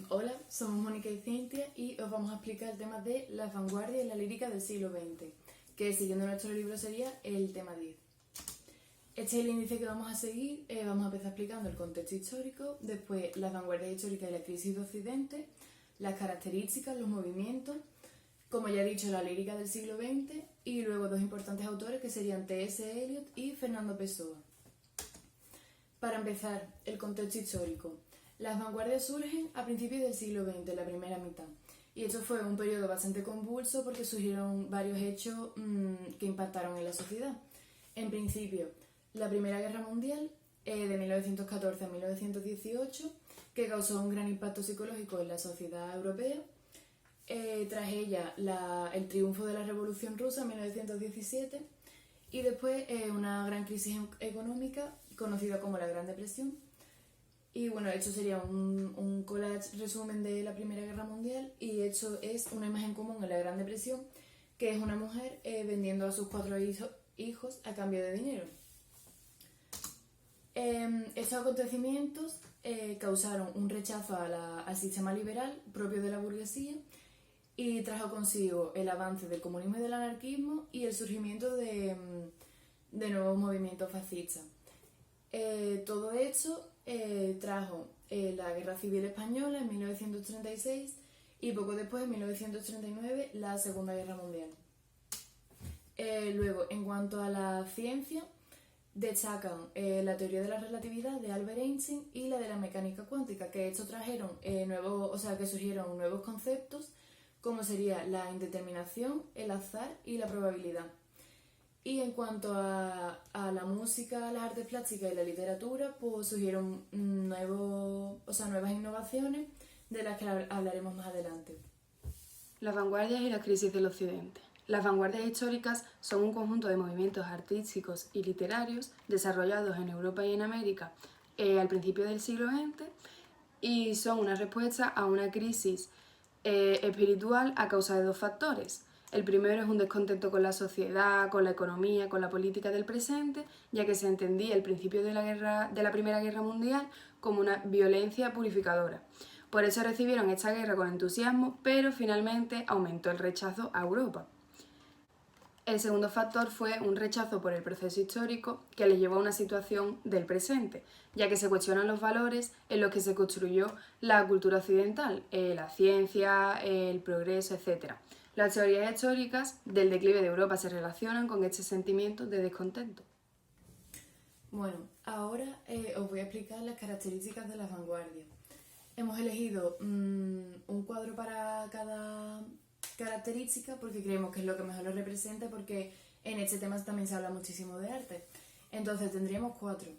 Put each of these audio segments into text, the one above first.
Hola, somos Mónica y Cintia y os vamos a explicar el tema de las vanguardias en la lírica del siglo XX, que siguiendo nuestro libro sería el tema 10. Este es el índice que vamos a seguir. Vamos a empezar explicando el contexto histórico, después las vanguardias históricas y la crisis de Occidente, las características, los movimientos, como ya he dicho, la lírica del siglo XX y luego dos importantes autores que serían T.S. Eliot y Fernando Pessoa. Para empezar, el contexto histórico. Las vanguardias surgen a principios del siglo XX, la primera mitad. Y esto fue un periodo bastante convulso porque surgieron varios hechos que impactaron en la sociedad. En principio, la Primera Guerra Mundial, de 1914 a 1918, que causó un gran impacto psicológico en la sociedad europea. Tras ella, el triunfo de la Revolución Rusa en 1917 y después una gran crisis económica conocida como la Gran Depresión. Y bueno, esto sería un collage resumen de la Primera Guerra Mundial y esto es una imagen común en la Gran Depresión, que es una mujer vendiendo a sus 4 hijos a cambio de dinero. Estos acontecimientos causaron un rechazo al sistema liberal propio de la burguesía y trajo consigo el avance del comunismo y del anarquismo y el surgimiento de nuevos movimientos fascistas. Todo esto trajo la Guerra Civil Española en 1936 y poco después, en 1939, la Segunda Guerra Mundial. Luego, en cuanto a la ciencia, destacan la teoría de la relatividad de Albert Einstein y la de la mecánica cuántica, que estos trajeron que surgieron nuevos conceptos como sería la indeterminación, el azar y la probabilidad. Y en cuanto a la música, las artes plásticas y la literatura, pues surgieron nuevas innovaciones de las que hablaremos más adelante. Las vanguardias y la crisis del Occidente. Las vanguardias históricas son un conjunto de movimientos artísticos y literarios desarrollados en Europa y en América al principio del siglo XX y son una respuesta a una crisis espiritual a causa de 2 factores. El primero es un descontento con la sociedad, con la economía, con la política del presente, ya que se entendía el principio de la Primera Guerra Mundial como una violencia purificadora. Por eso recibieron esta guerra con entusiasmo, pero finalmente aumentó el rechazo a Europa. El segundo factor fue un rechazo por el proceso histórico que les llevó a una situación del presente, ya que se cuestionan los valores en los que se construyó la cultura occidental, la ciencia, el progreso, etc. Las teorías históricas del declive de Europa se relacionan con este sentimiento de descontento. Bueno, ahora os voy a explicar las características de las vanguardias. Hemos elegido un cuadro para cada característica porque creemos que es lo que mejor lo representa, porque en este tema también se habla muchísimo de arte. Entonces tendríamos 4: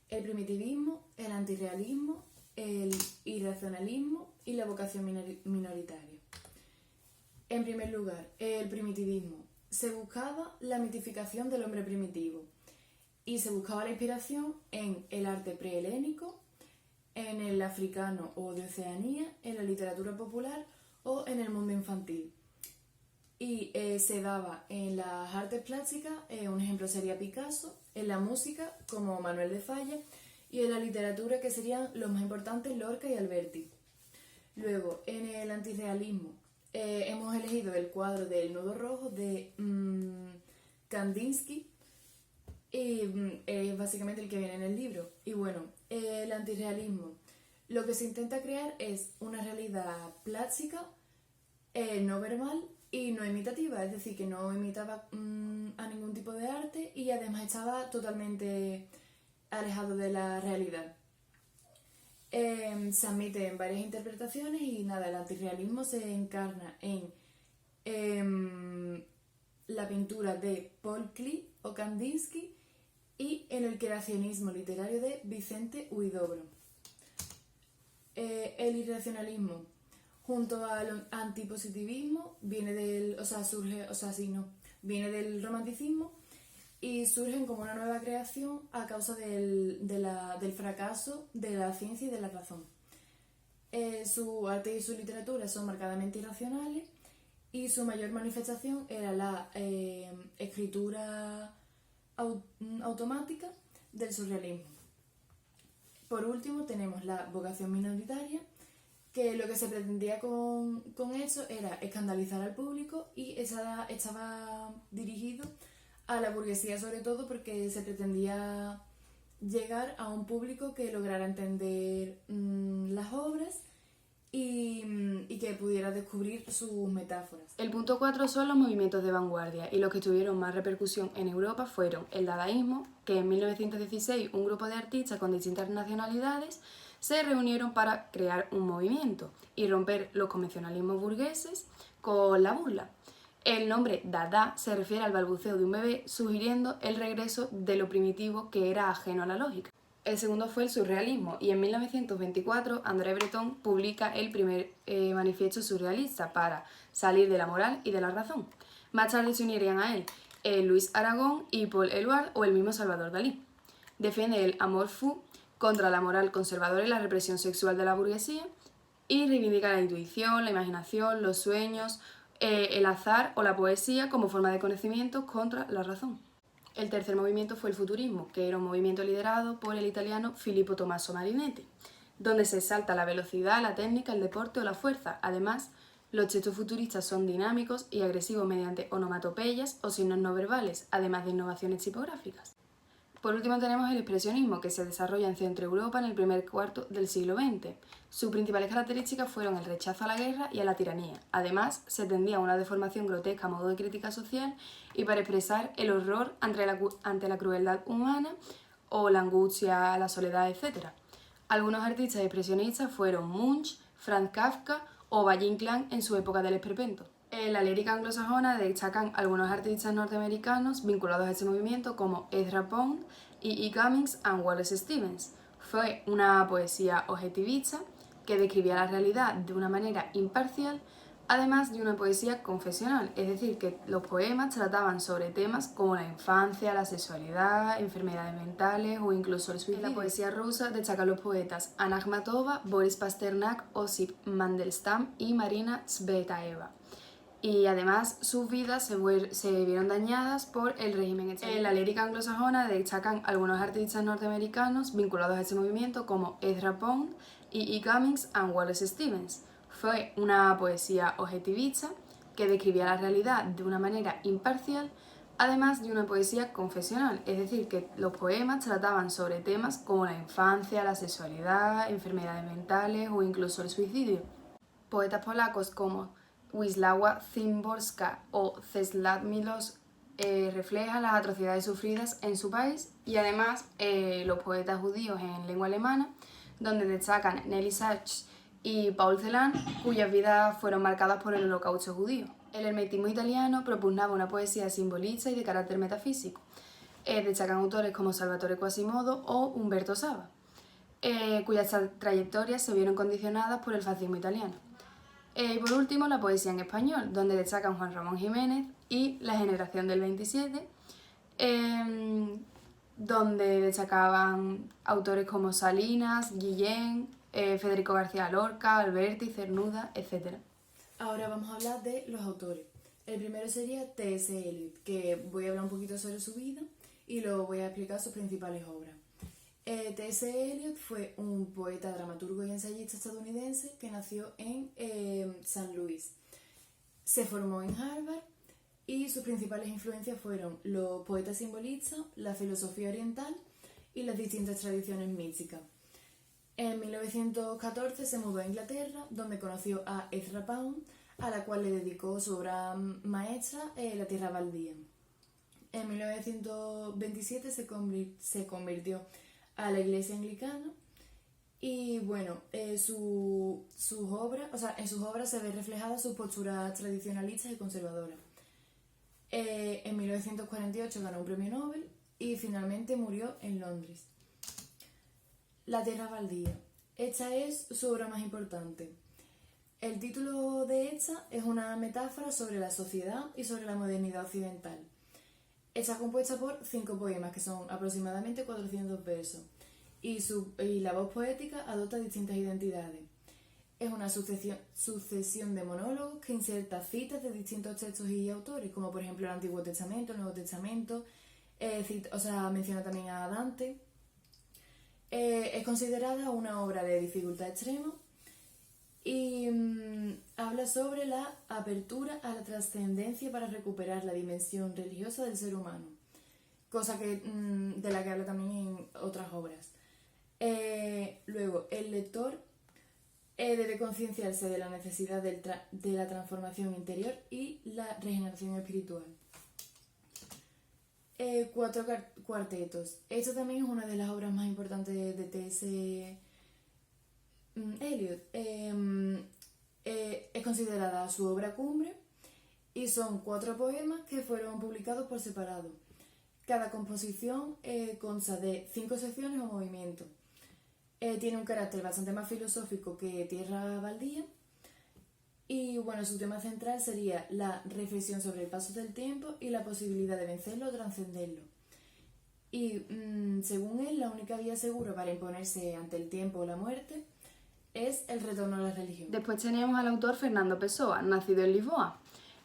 el primitivismo, el antirrealismo, el irracionalismo y la vocación minoritaria. En primer lugar, el primitivismo. Se buscaba la mitificación del hombre primitivo y se buscaba la inspiración en el arte prehelénico, en el africano o de Oceanía, en la literatura popular o en el mundo infantil. Y se daba en las artes plásticas, un ejemplo sería Picasso, en la música como Manuel de Falla y en la literatura, que serían los más importantes, Lorca y Alberti. Luego, en el antirrealismo, hemos elegido el cuadro del Nudo Rojo de Kandinsky y es básicamente el que viene en el libro. Y bueno, el antirrealismo, lo que se intenta crear es una realidad plástica, no verbal y no imitativa, es decir, que no imitaba a ningún tipo de arte y además estaba totalmente alejado de la realidad. Se admiten varias interpretaciones y nada, el antirrealismo se encarna en la pintura de Paul Klee o Kandinsky y en el creacionismo literario de Vicente Huidobro. El irracionalismo, junto al antipositivismo, viene del romanticismo y surgen como una nueva creación a causa del fracaso de la ciencia y de la razón. Su arte y su literatura son marcadamente irracionales y su mayor manifestación era la escritura automática del surrealismo. Por último tenemos la vocación minoritaria, que lo que se pretendía con eso era escandalizar al público y estaba dirigido a la burguesía sobre todo porque se pretendía llegar a un público que lograra entender las obras y que pudiera descubrir sus metáforas. El punto 4 son los movimientos de vanguardia y los que tuvieron más repercusión en Europa fueron el dadaísmo, que en 1916 un grupo de artistas con distintas nacionalidades se reunieron para crear un movimiento y romper los convencionalismos burgueses con la burla. El nombre Dada se refiere al balbuceo de un bebé, sugiriendo el regreso de lo primitivo que era ajeno a la lógica. El segundo fue el surrealismo y en 1924 André Breton publica el primer manifiesto surrealista para salir de la moral y de la razón. Más tarde se unirían a él Luis Aragón y Paul Éluard o el mismo Salvador Dalí. Defiende el amor fou contra la moral conservadora y la represión sexual de la burguesía y reivindica la intuición, la imaginación, los sueños, el azar o la poesía como forma de conocimiento contra la razón. El tercer movimiento fue el futurismo, que era un movimiento liderado por el italiano Filippo Tommaso Marinetti, donde se exalta la velocidad, la técnica, el deporte o la fuerza. Además, los textos futuristas son dinámicos y agresivos mediante onomatopeyas o signos no verbales, además de innovaciones tipográficas. Por último tenemos el expresionismo, que se desarrolla en Centro Europa en el primer cuarto del siglo XX. Sus principales características fueron el rechazo a la guerra y a la tiranía. Además, se tendía a una deformación grotesca a modo de crítica social y para expresar el horror ante la crueldad humana o la angustia, la soledad, etc. Algunos artistas expresionistas fueron Munch, Franz Kafka o Valle Inclán en su época del esperpento. En la lírica anglosajona destacan algunos artistas norteamericanos vinculados a este movimiento como Ezra Pound, E. Cummings y Wallace Stevens. Fue una poesía objetivista que describía la realidad de una manera imparcial, además de una poesía confesional, es decir, que los poemas trataban sobre temas como la infancia, la sexualidad, enfermedades mentales o incluso el suicidio. En la poesía rusa destacan los poetas Anna Akhmatova, Boris Pasternak, Osip Mandelstam y Marina Tsvetaeva. Y además sus vidas se vieron dañadas por el régimen extranjero. En la lírica anglosajona destacan algunos artistas norteamericanos vinculados a este movimiento como Ezra Pound, E. Cummings y Wallace Stevens. Fue una poesía objetivista que describía la realidad de una manera imparcial, además de una poesía confesional, es decir, que los poemas trataban sobre temas como la infancia, la sexualidad, enfermedades mentales o incluso el suicidio. Poetas polacos como Wisława Szymborska o Czesław Miłosz reflejan las atrocidades sufridas en su país y además los poetas judíos en lengua alemana, donde destacan Nelly Sachs y Paul Celan, cuyas vidas fueron marcadas por el holocausto judío. El hermetismo italiano propugnaba una poesía simbolista y de carácter metafísico. Destacan autores como Salvatore Quasimodo o Umberto Saba, cuyas trayectorias se vieron condicionadas por el fascismo italiano. Y por último, la poesía en español, donde destacan Juan Ramón Jiménez y La generación del 27, donde destacaban autores como Salinas, Guillén, Federico García Lorca, Alberti, Cernuda, etc. Ahora vamos a hablar de los autores. El primero sería T.S. Eliot, que voy a hablar un poquito sobre su vida y luego voy a explicar sus principales obras. T.S. Eliot fue un poeta, dramaturgo y ensayista estadounidense que nació en San Luis. Se formó en Harvard y sus principales influencias fueron los poetas simbolistas, la filosofía oriental y las distintas tradiciones místicas. En 1914 se mudó a Inglaterra, donde conoció a Ezra Pound, a la cual le dedicó su obra maestra, La tierra baldía. En 1927 se convirtió a la iglesia anglicana y bueno, en sus obras se ve reflejada su postura tradicionalista y conservadora. En 1948 ganó un premio Nobel y finalmente murió en Londres. La tierra baldía. Esta es su obra más importante. El título de esta es una metáfora sobre la sociedad y sobre la modernidad occidental. Está compuesta por 5 poemas, que son aproximadamente 400 versos, y la voz poética adopta distintas identidades. Es una sucesión de monólogos que inserta citas de distintos textos y autores, como por ejemplo el Antiguo Testamento, el Nuevo Testamento, menciona también a Dante. Es considerada una obra de dificultad extrema y habla sobre la apertura a la trascendencia para recuperar la dimensión religiosa del ser humano, cosa de la que habla también en otras obras. Luego, el lector debe concienciarse de la necesidad de la transformación interior y la regeneración espiritual. 4 cuartetos. Esto también es una de las obras más importantes de T.S. Eliot. Es considerada su obra cumbre y son 4 poemas que fueron publicados por separado. Cada composición consta de 5 secciones o movimientos. Tiene un carácter bastante más filosófico que Tierra Baldía. Y bueno, su tema central sería la reflexión sobre el paso del tiempo y la posibilidad de vencerlo o trascenderlo. Y según él, la única vía segura para imponerse ante el tiempo o la muerte es el retorno a la religión. Después teníamos al autor Fernando Pessoa, nacido en Lisboa.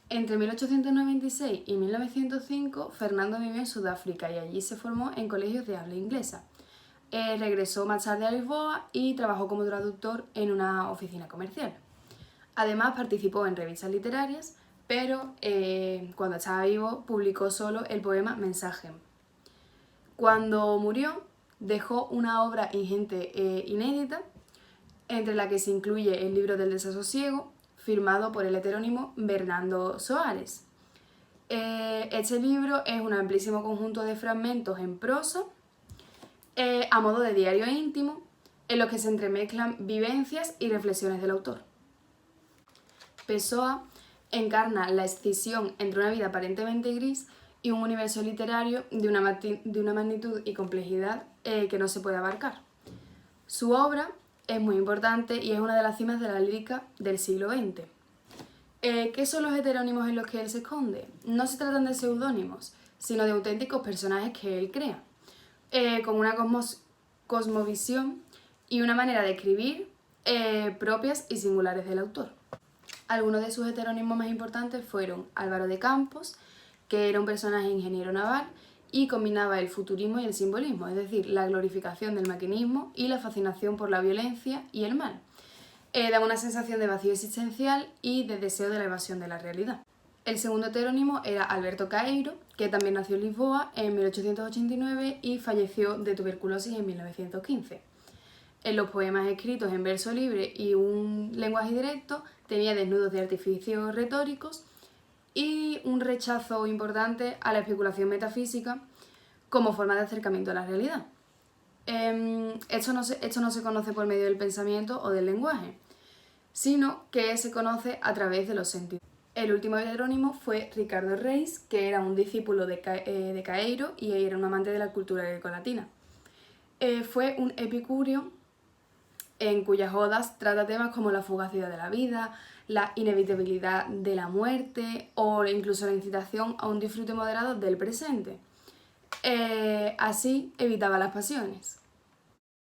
Entre 1896 y 1905, Fernando vivió en Sudáfrica y allí se formó en colegios de habla inglesa. Regresó más tarde a Lisboa y trabajó como traductor en una oficina comercial. Además participó en revistas literarias, pero cuando estaba vivo publicó solo el poema Mensaje. Cuando murió dejó una obra ingente inédita, entre la que se incluye el libro del desasosiego, firmado por el heterónimo Bernardo Soares. Este libro es un amplísimo conjunto de fragmentos en prosa, a modo de diario íntimo, en los que se entremezclan vivencias y reflexiones del autor. Pessoa encarna la escisión entre una vida aparentemente gris y un universo literario de una magnitud y complejidad que no se puede abarcar. Su obra es muy importante y es una de las cimas de la lírica del siglo XX. ¿Qué son los heterónimos en los que él se esconde? No se tratan de seudónimos, sino de auténticos personajes que él crea, con una cosmovisión y una manera de escribir propias y singulares del autor. Algunos de sus heterónimos más importantes fueron Álvaro de Campos, que era un personaje ingeniero naval y combinaba el futurismo y el simbolismo, es decir, la glorificación del maquinismo y la fascinación por la violencia y el mal. Daba una sensación de vacío existencial y de deseo de la evasión de la realidad. El segundo heterónimo era Alberto Caeiro, que también nació en Lisboa en 1889 y falleció de tuberculosis en 1915. En los poemas escritos en verso libre y un lenguaje directo tenía desnudos de artificios retóricos y un rechazo importante a la especulación metafísica como forma de acercamiento a la realidad. Esto no se conoce por medio del pensamiento o del lenguaje, sino que se conoce a través de los sentidos. El último heterónimo fue Ricardo Reis, que era un discípulo de Caeiro y era un amante de la cultura grecolatina. Fue un epicúreo en cuyas odas trata temas como la fugacidad de la vida, la inevitabilidad de la muerte o incluso la incitación a un disfrute moderado del presente. Así evitaba las pasiones.